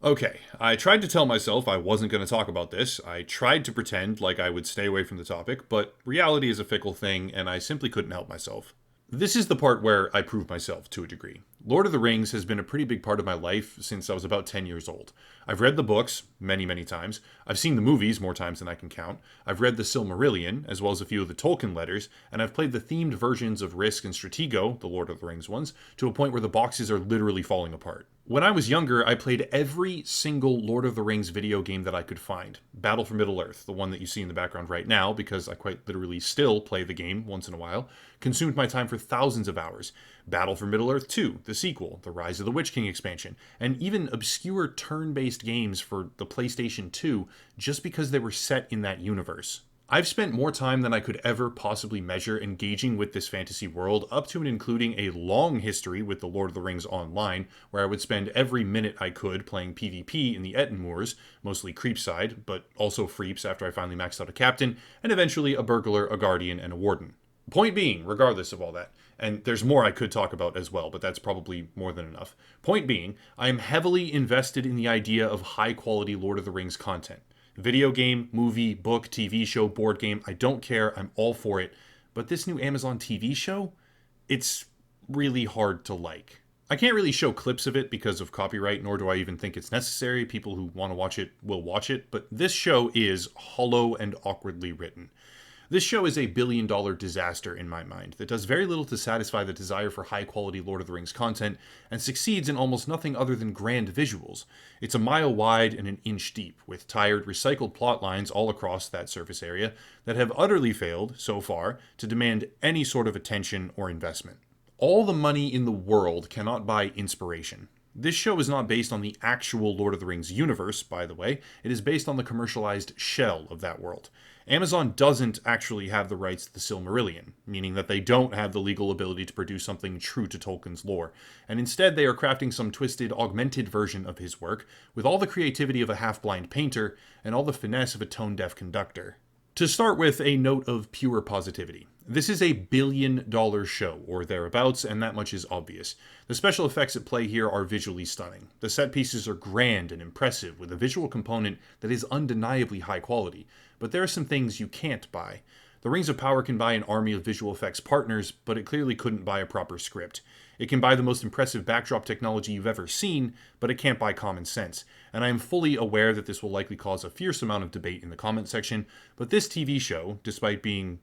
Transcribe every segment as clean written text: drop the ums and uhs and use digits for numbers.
Okay, I tried to tell myself I wasn't going to talk about this. I tried to pretend like I would stay away from the topic, but reality is a fickle thing, and I simply couldn't help myself. This is the part where I prove myself to a degree. Lord of the Rings has been a pretty big part of my life since I was about 10 years old. I've read the books many, many times. I've seen the movies more times than I can count. I've read the Silmarillion, as well as a few of the Tolkien letters, and I've played the themed versions of Risk and Stratego, the Lord of the Rings ones, to a point where the boxes are literally falling apart. When I was younger, I played every single Lord of the Rings video game that I could find. Battle for Middle-earth, the one that you see in the background right now, because I quite literally still play the game once in a while, consumed my time for thousands of hours. Battle for Middle-earth 2, the sequel, the Rise of the Witch King expansion, and even obscure turn-based games for the PlayStation 2 just because they were set in that universe. I've spent more time than I could ever possibly measure engaging with this fantasy world, up to and including a long history with the Lord of the Rings Online, where I would spend every minute I could playing PvP in the Etten Moors, mostly Creepside, but also Freeps after I finally maxed out a captain, and eventually a burglar, a guardian, and a warden. Point being, regardless of all that, and there's more I could talk about as well, but that's probably more than enough. Point being, I am heavily invested in the idea of high quality Lord of the Rings content. Video game, movie, book, TV show, board game, I don't care, I'm all for it. But this new Amazon TV show, it's really hard to like. I can't really show clips of it because of copyright, nor do I even think it's necessary. People who want to watch it will watch it, but this show is hollow and awkwardly written. This show is a billion-dollar disaster in my mind that does very little to satisfy the desire for high-quality Lord of the Rings content and succeeds in almost nothing other than grand visuals. It's a mile wide and an inch deep, with tired, recycled plot lines all across that surface area that have utterly failed, so far, to demand any sort of attention or investment. All the money in the world cannot buy inspiration. This show is not based on the actual Lord of the Rings universe, by the way. It is based on the commercialized shell of that world. Amazon doesn't actually have the rights to the Silmarillion, meaning that they don't have the legal ability to produce something true to Tolkien's lore, and instead they are crafting some twisted, augmented version of his work, with all the creativity of a half-blind painter, and all the finesse of a tone-deaf conductor. To start with, a note of pure positivity. This is a billion-dollar show, or thereabouts, and that much is obvious. The special effects at play here are visually stunning. The set pieces are grand and impressive, with a visual component that is undeniably high quality. But there are some things you can't buy. The Rings of Power can buy an army of visual effects partners, but it clearly couldn't buy a proper script. It can buy the most impressive backdrop technology you've ever seen, but it can't buy common sense. And I am fully aware that this will likely cause a fierce amount of debate in the comment section, but this TV show, despite being,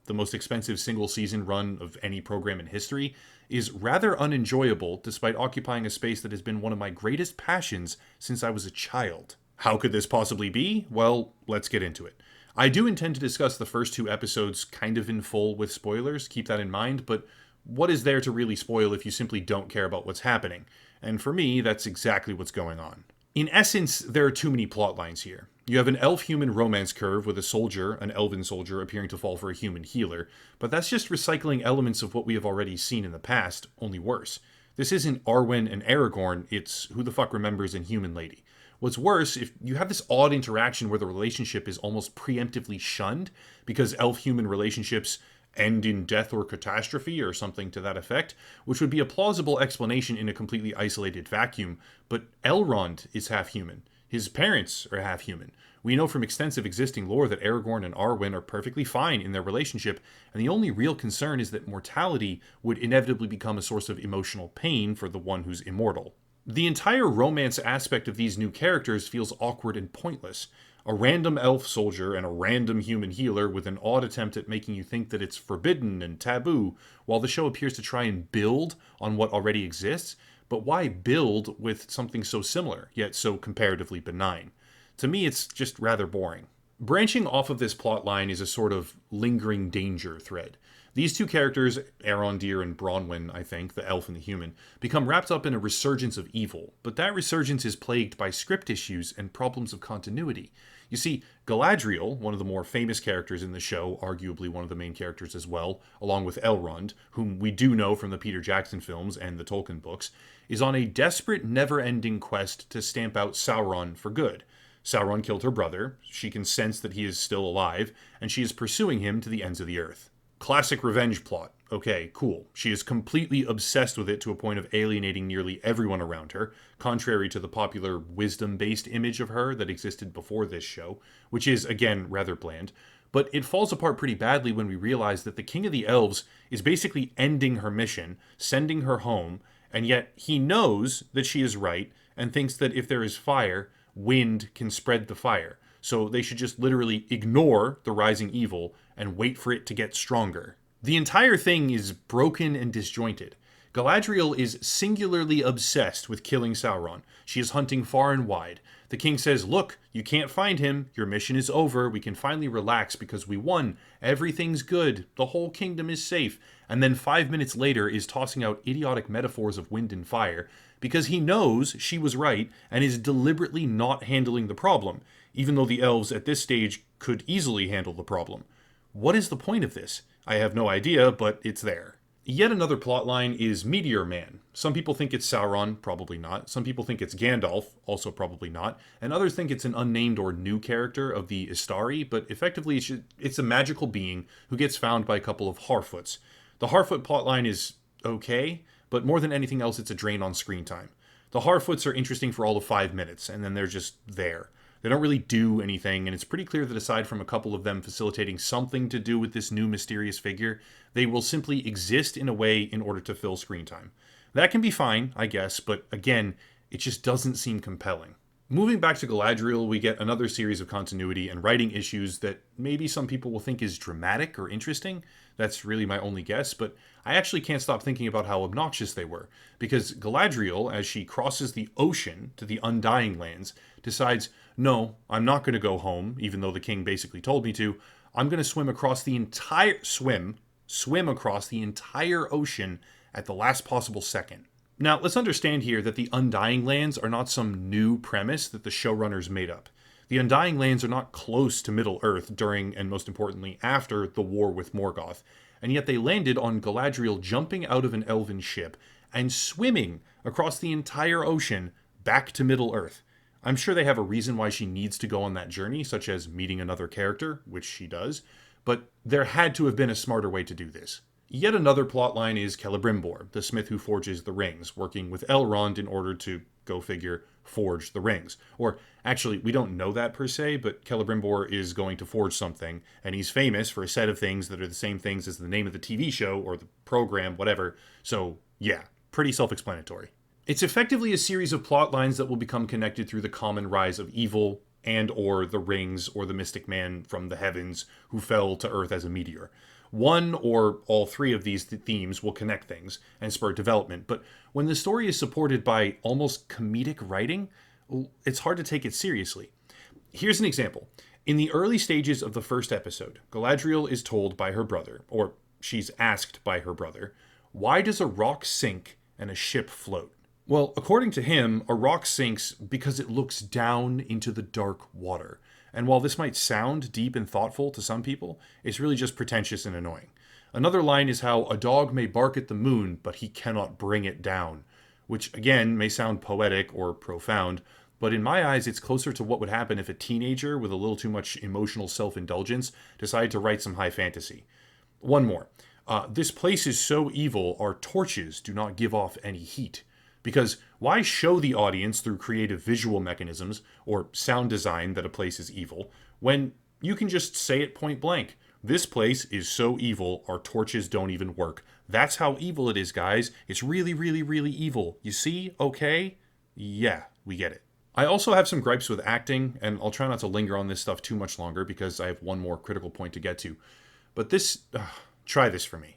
the most expensive single season run of any program in history, is rather unenjoyable despite occupying a space that has been one of my greatest passions since I was a child. How could this possibly be? Well, let's get into it. I do intend to discuss the first two episodes kind of in full with spoilers, keep that in mind, but what is there to really spoil if you simply don't care about what's happening? And for me, that's exactly what's going on. In essence, there are too many plot lines here. You have an elf-human romance curve with a soldier, an elven soldier, appearing to fall for a human healer, but that's just recycling elements of what we have already seen in the past, only worse. This isn't Arwen and Aragorn, it's who the fuck remembers an human lady. What's worse, if you have this odd interaction where the relationship is almost preemptively shunned, because elf-human relationships end in death or catastrophe or something to that effect, which would be a plausible explanation in a completely isolated vacuum, but Elrond is half-human. His parents are half-human. We know from extensive existing lore that Aragorn and Arwen are perfectly fine in their relationship, and the only real concern is that mortality would inevitably become a source of emotional pain for the one who's immortal. The entire romance aspect of these new characters feels awkward and pointless. A random elf soldier and a random human healer with an odd attempt at making you think that it's forbidden and taboo, while the show appears to try and build on what already exists. But why build with something so similar, yet so comparatively benign? To me, it's just rather boring. Branching off of this plot line is a sort of lingering danger thread. These two characters, Arondir and Bronwyn, I think, the elf and the human, become wrapped up in a resurgence of evil, but that resurgence is plagued by script issues and problems of continuity. You see, Galadriel, one of the more famous characters in the show, arguably one of the main characters as well, along with Elrond, whom we do know from the Peter Jackson films and the Tolkien books, is on a desperate, never-ending quest to stamp out Sauron for good. Sauron killed her brother, she can sense that he is still alive, and she is pursuing him to the ends of the earth. Classic revenge plot. Okay, cool. She is completely obsessed with it to a point of alienating nearly everyone around her, contrary to the popular wisdom-based image of her that existed before this show, which is, again, rather bland. But it falls apart pretty badly when we realize that the King of the Elves is basically ending her mission, sending her home, and yet he knows that she is right and thinks that if there is fire, wind can spread the fire. So they should just literally ignore the rising evil and wait for it to get stronger. The entire thing is broken and disjointed. Galadriel is singularly obsessed with killing Sauron. She is hunting far and wide. The king says, "Look, you can't find him. Your mission is over. We can finally relax because we won. Everything's good. The whole kingdom is safe." And then 5 minutes later is tossing out idiotic metaphors of wind and fire because he knows she was right and is deliberately not handling the problem, even though the elves at this stage could easily handle the problem. What is the point of this? I have no idea, but it's there. Yet another plotline is Meteor Man. Some people think it's Sauron, probably not. Some people think it's Gandalf, also probably not. And others think it's an unnamed or new character of the Istari, but effectively it's a magical being who gets found by a couple of Harfoots. The Harfoot plotline is okay, but more than anything else, it's a drain on screen time. The Harfoots are interesting for all of 5 minutes, and then they're just there. They don't really do anything, and it's pretty clear that aside from a couple of them facilitating something to do with this new mysterious figure, they will simply exist in a way in order to fill screen time. That can be fine, I guess, but again, it just doesn't seem compelling. Moving back to Galadriel, we get another series of continuity and writing issues that maybe some people will think is dramatic or interesting. That's really my only guess, but I actually can't stop thinking about how obnoxious they were, because Galadriel, as she crosses the ocean to the Undying Lands, decides, no, I'm not going to go home, even though the king basically told me to. I'm going to swim across the entire swim across the entire ocean at the last possible second. Now, let's understand here that the Undying Lands are not some new premise that the showrunners made up. The Undying Lands are not close to Middle-earth during, and most importantly, after the war with Morgoth, and yet they landed on Galadriel jumping out of an elven ship and swimming across the entire ocean back to Middle-earth. I'm sure they have a reason why she needs to go on that journey, such as meeting another character, which she does, but there had to have been a smarter way to do this. Yet another plotline is Celebrimbor, the smith who forges the rings, working with Elrond in order to, go figure, forge the rings. Or, actually, we don't know that per se, but Celebrimbor is going to forge something, and he's famous for a set of things that are the same things as the name of the TV show or the program, whatever. So, yeah, pretty self-explanatory. It's effectively a series of plot lines that will become connected through the common rise of evil and or the rings or the mystic man from the heavens who fell to Earth as a meteor. One or all three of these themes will connect things and spur development, but when the story is supported by almost comedic writing, it's hard to take it seriously. Here's an example. In the early stages of the first episode, Galadriel is told by her brother, or she's asked by her brother, why does a rock sink and a ship float? Well, according to him, a rock sinks because it looks down into the dark water. And while this might sound deep and thoughtful to some people, it's really just pretentious and annoying. Another line is how a dog may bark at the moon, but he cannot bring it down, which again may sound poetic or profound, but in my eyes it's closer to what would happen if a teenager with a little too much emotional self-indulgence decided to write some high fantasy. One more. This place is so evil, our torches do not give off any heat. Because why show the audience through creative visual mechanisms or sound design that a place is evil when you can just say it point blank? This place is so evil, our torches don't even work. That's how evil it is, guys. It's really, really, really evil. You see? Okay? Yeah, we get it. I also have some gripes with acting, and I'll try not to linger on this stuff too much longer because I have one more critical point to get to. But try this for me.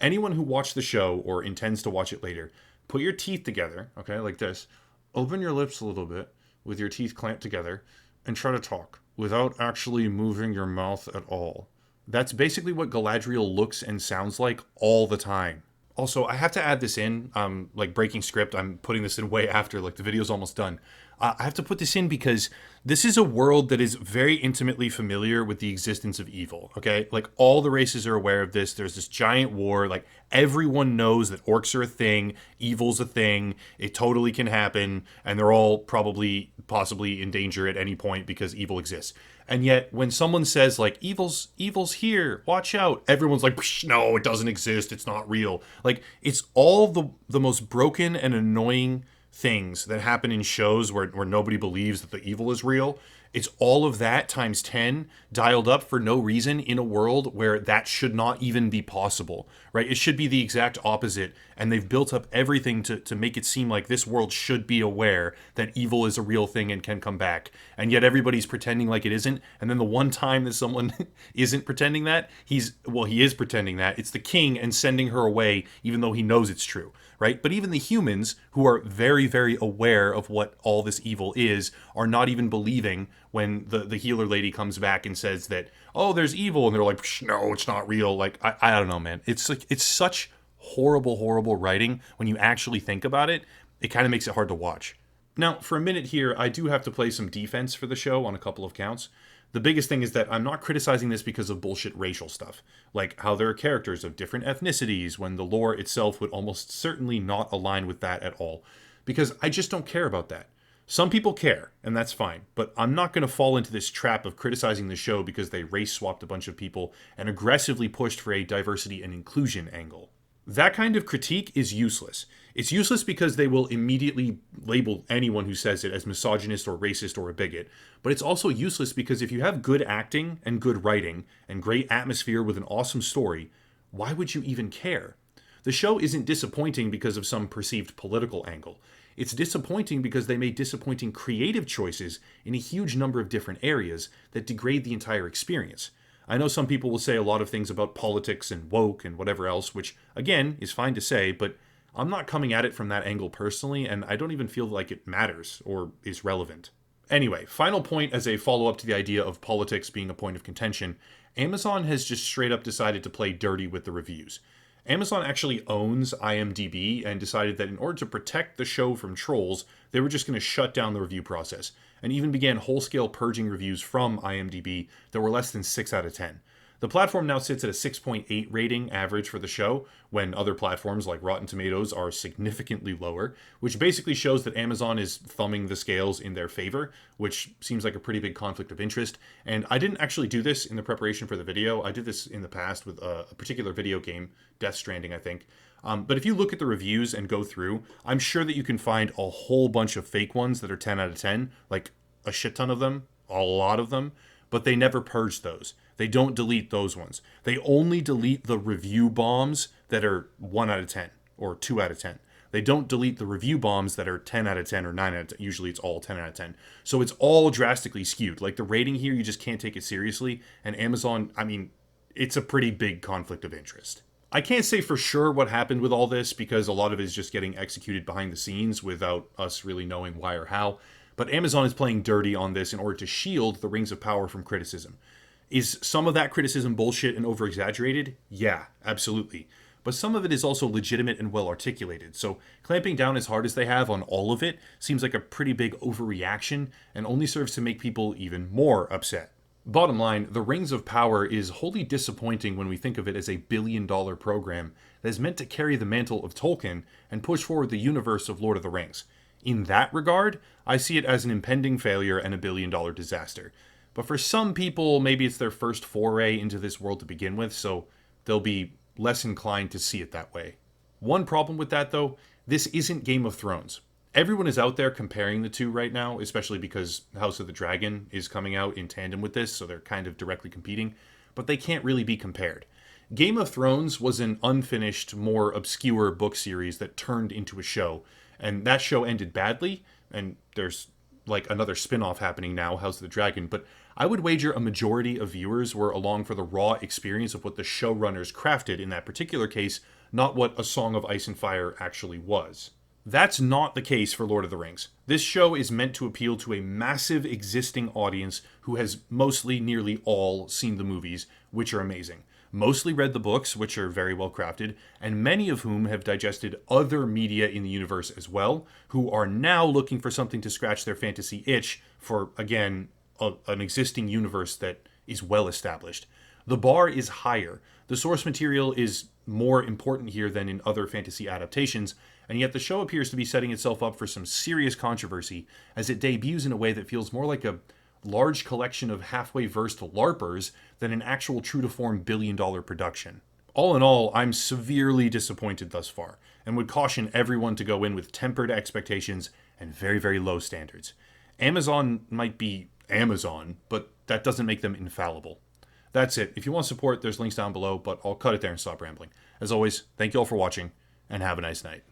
Anyone who watched the show or intends to watch it later, put your teeth together, okay, like this. Open your lips a little bit with your teeth clamped together and try to talk without actually moving your mouth at all. That's basically what Galadriel looks and sounds like all the time. Also, I have to add this in, like breaking script, I'm putting this in way after, like the video's almost done. I have to put this in because this is a world that is very intimately familiar with the existence of evil, okay? Like all the races are aware of this. There's this giant war, like everyone knows that orcs are a thing, evil's a thing, it totally can happen, and they're all possibly in danger at any point because evil exists. And yet, when someone says like evil's here, watch out, everyone's like, no, it doesn't exist. It's not real. Like it's all the most broken and annoying things that happen in shows where nobody believes that the evil is real. It's all of that times 10 dialed up for no reason in a world where that should not even be possible, right? It should be the exact opposite. And they've built up everything to make it seem like this world should be aware that evil is a real thing and can come back. And yet everybody's pretending like it isn't. And then the one time that someone isn't pretending that, he is pretending that. It's the king and sending her away, even though he knows it's true. Right? But even the humans, who are very, very aware of what all this evil is, are not even believing when the healer lady comes back and says that, oh, there's evil. And they're like, no, it's not real. Like, I don't know, man. It's like, it's such horrible, horrible writing. When you actually think about it, it kind of makes it hard to watch. Now, for a minute here, I do have to play some defense for the show on a couple of counts. The biggest thing is that I'm not criticizing this because of bullshit racial stuff, like how there are characters of different ethnicities when the lore itself would almost certainly not align with that at all, because I just don't care about that. Some people care, and that's fine, but I'm not going to fall into this trap of criticizing the show because they race swapped a bunch of people and aggressively pushed for a diversity and inclusion angle. That kind of critique is useless. It's useless because they will immediately label anyone who says it as misogynist or racist or a bigot. But it's also useless because if you have good acting and good writing and great atmosphere with an awesome story, why would you even care? The show isn't disappointing because of some perceived political angle. It's disappointing because they made disappointing creative choices in a huge number of different areas that degrade the entire experience. I know some people will say a lot of things about politics and woke and whatever else, which, again, is fine to say, but I'm not coming at it from that angle personally, and I don't even feel like it matters or is relevant. Anyway, final point as a follow-up to the idea of politics being a point of contention, Amazon has just straight up decided to play dirty with the reviews. Amazon actually owns IMDb and decided that in order to protect the show from trolls, they were just going to shut down the review process, and even began whole-scale purging reviews from IMDb that were less than 6 out of 10. The platform now sits at a 6.8 rating average for the show, when other platforms like Rotten Tomatoes are significantly lower, which basically shows that Amazon is thumbing the scales in their favor, which seems like a pretty big conflict of interest. And I didn't actually do this in the preparation for the video. I did this in the past with a particular video game, Death Stranding, I think. But if you look at the reviews and go through, I'm sure that you can find a whole bunch of fake ones that are 10 out of 10, like a shit ton of them, a lot of them, but they never purge those. They don't delete those ones. They only delete the review bombs that are 1 out of 10 or 2 out of 10. They don't delete the review bombs that are 10 out of 10 or 9 out of 10. Usually it's all 10 out of 10. So it's all drastically skewed. Like the rating here, you just can't take it seriously. And Amazon, I mean, it's a pretty big conflict of interest. I can't say for sure what happened with all this because a lot of it is just getting executed behind the scenes without us really knowing why or how. But Amazon is playing dirty on this in order to shield the Rings of Power from criticism. Is some of that criticism bullshit and over-exaggerated? Yeah, absolutely. But some of it is also legitimate and well-articulated, so clamping down as hard as they have on all of it seems like a pretty big overreaction and only serves to make people even more upset. Bottom line, The Rings of Power is wholly disappointing when we think of it as a billion-dollar program that is meant to carry the mantle of Tolkien and push forward the universe of Lord of the Rings. In that regard, I see it as an impending failure and a billion-dollar disaster. But for some people, maybe it's their first foray into this world to begin with, so they'll be less inclined to see it that way. One problem with that, though, this isn't Game of Thrones. Everyone is out there comparing the two right now, especially because House of the Dragon is coming out in tandem with this, so they're kind of directly competing, but they can't really be compared. Game of Thrones was an unfinished, more obscure book series that turned into a show, and that show ended badly, and there's like another spin-off happening now, House of the Dragon, but I would wager a majority of viewers were along for the raw experience of what the showrunners crafted in that particular case, not what A Song of Ice and Fire actually was. That's not the case for Lord of the Rings. This show is meant to appeal to a massive existing audience who has mostly, nearly all, seen the movies, which are amazing. Mostly read the books, which are very well crafted, and many of whom have digested other media in the universe as well, who are now looking for something to scratch their fantasy itch for, again, an existing universe that is well established. The bar is higher. The source material is more important here than in other fantasy adaptations, and yet the show appears to be setting itself up for some serious controversy as it debuts in a way that feels more like large collection of halfway versed LARPers than an actual true to form billion-dollar production. All in all, I'm severely disappointed thus far, and would caution everyone to go in with tempered expectations and very, very low standards. Amazon might be Amazon, but that doesn't make them infallible. That's it. If you want support, there's links down below, but I'll cut it there and stop rambling. As always, thank you all for watching, and have a nice night.